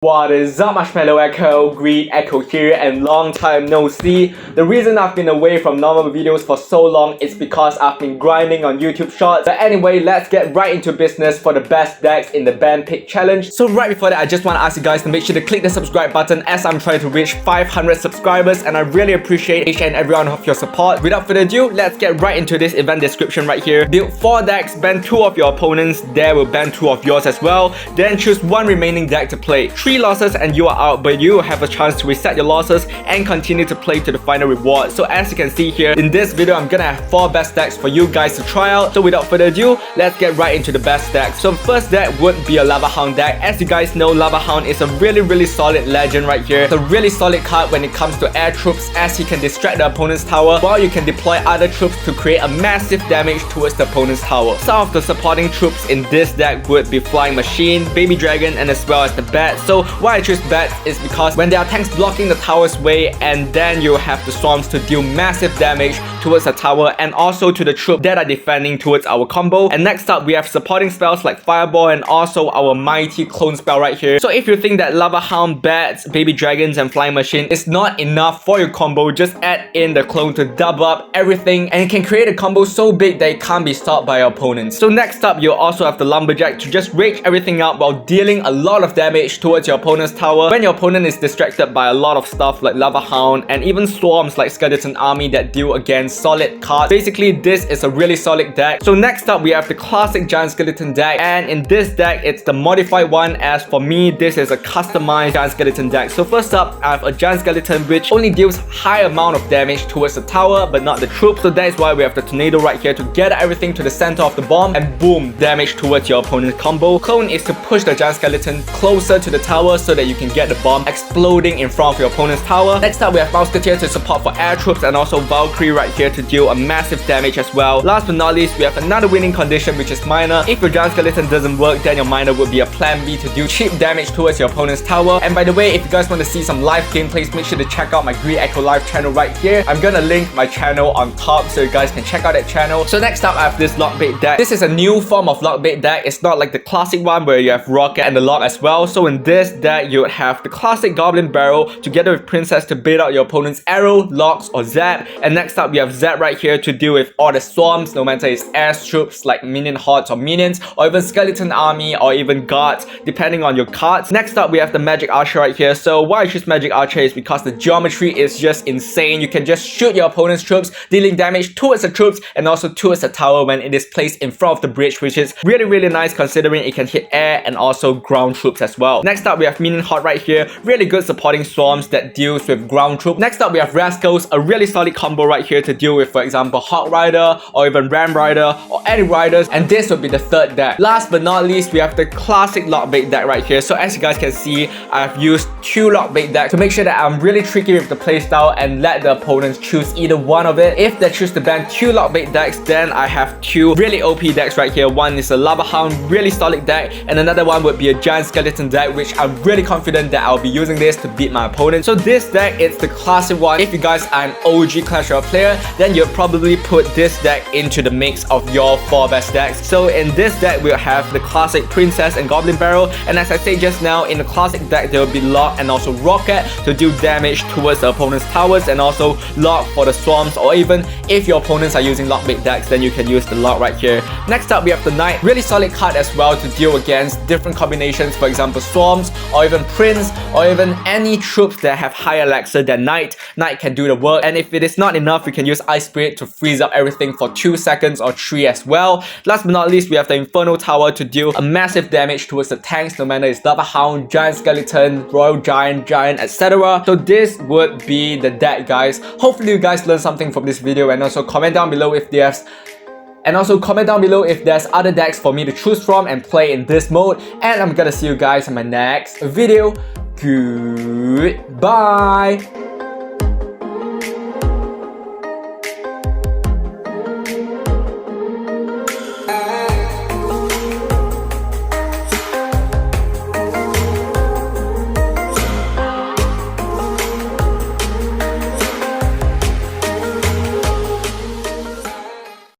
What is up, Marshmallow Echo, Green Echo here, and long time no see. The reason I've been away from normal videos for so long is because I've been grinding on YouTube Shorts. But anyway, let's get right into business for the best decks in the band pick challenge. So right before that, I just want to ask you guys to make sure to click the subscribe button as I'm trying to reach 500 subscribers, and I really appreciate each and every one of your support. Without further ado, let's get right into this event description right here. Build 4 decks, ban 2 of your opponents, there will ban 2 of yours as well. Then choose 1 remaining deck to play. 3 losses and you are out, but you have a chance to reset your losses and continue to play to the final reward. So as you can see here, in this video I'm gonna have 4 best decks for you guys to try out. So without further ado, let's get right into the best deck. So first deck would be a Lava Hound deck. As you guys know, Lava Hound is a really solid legend right here. It's a really solid card when it comes to air troops, as he can distract the opponent's tower while you can deploy other troops to create a massive damage towards the opponent's tower. Some of the supporting troops in this deck would be Flying Machine, Baby Dragon, and as well as the Bat. So why I choose Bats is because when there are tanks blocking the tower's way, and then you have the Swarms to deal massive damage towards the tower and also to the troops that are defending towards our combo. And next up, we have supporting spells like Fireball and also our Mighty Clone spell right here. So if you think that Lava Hound, Bats, Baby Dragons, and Flying Machine is not enough for your combo, just add in the Clone to double up everything, and it can create a combo so big that it can't be stopped by your opponents. So next up, you also have the Lumberjack to just rage everything out while dealing a lot of damage towards your opponent's tower when your opponent is distracted by a lot of stuff like Lava Hound and even Swarms like Skeleton Army that deal against solid cards. Basically, this is a really solid deck. So next up, we have the classic Giant Skeleton deck, and in this deck, it's the modified one. As for me, this is a customized Giant Skeleton deck. So first up, I have a Giant Skeleton which only deals high amount of damage towards the tower but not the troops. So that is why we have the Tornado right here to gather everything to the center of the bomb and boom, damage towards your opponent's combo. Clone is to push the Giant Skeleton closer to the tower so that you can get the bomb exploding in front of your opponent's tower. Next up, we have Musketeer to support for air troops and also Valkyrie right here to deal a massive damage as well. Last but not least, we have another winning condition, which is Miner. If your Giant Skeleton doesn't work, then your Miner would be a plan B to deal cheap damage towards your opponent's tower. And by the way, if you guys want to see some live gameplays, make sure to check out my Green Echo live channel right here. I'm gonna link my channel on top so you guys can check out that channel. So next up, I have this Lockbait deck. This is a new form of Lockbait deck. It's not like the classic one where you have Rocket and the Lock as well. So in this deck, you would have the classic Goblin Barrel together with Princess to bait out your opponent's arrow, locks, or zap. And next up, we have Zap right here to deal with all the Swarms, no matter it's air troops like minion hordes or minions, or even Skeleton Army or even guards, depending on your cards. Next up, we have the Magic Archer right here. So why I choose Magic Archer is because the geometry is just insane. You can just shoot your opponent's troops, dealing damage towards the troops and also towards the tower when it is placed in front of the bridge, which is really nice considering it can hit air and also ground troops as well. Next up, we have Minion Horde right here. Really good supporting Swarms that deals with ground troops. Next up, we have Rascals, a really solid combo right here to deal with, for example, Hawk Rider or even Ram Rider or any riders, and this would be the third deck. Last but not least, we have the classic Lockbait deck right here. So as you guys can see, I've used 2 Lockbait decks to make sure that I'm really tricky with the playstyle and let the opponents choose either one of it. If they choose to ban 2 Lockbait decks, then I have 2 really OP decks right here. One is a Lava Hound, really solid deck, and another one would be a Giant Skeleton deck, which I'm really confident that I'll be using this to beat my opponent. So this deck, it's the classic one. If you guys are an OG Clash Royale player, then you'll probably put this deck into the mix of your 4 best decks. So in this deck, we'll have the classic Princess and Goblin Barrel, and as I said just now, in the classic deck, there will be Lock and also Rocket to do damage towards the opponent's towers, and also Lock for the Swarms, or even if your opponents are using Lockbait decks, then you can use the Lock right here. Next up, we have the Knight, really solid card as well to deal against different combinations, for example Swarms or even Prince or even any troops that have higher elixir than Knight. Knight can do the work, and if it is not enough, we can use Ice Spirit to freeze up everything for 2 seconds or 3 as well. Last but not least, we have the Inferno Tower to deal a massive damage towards the tanks, no matter it's Lava Hound, Giant Skeleton, Royal Giant, etc. So this would be the deck, guys. Hopefully you guys learned something from this video, and also comment down below if there's other decks for me to choose from and play in this mode. And I'm gonna see you guys in my next video. Goodbye.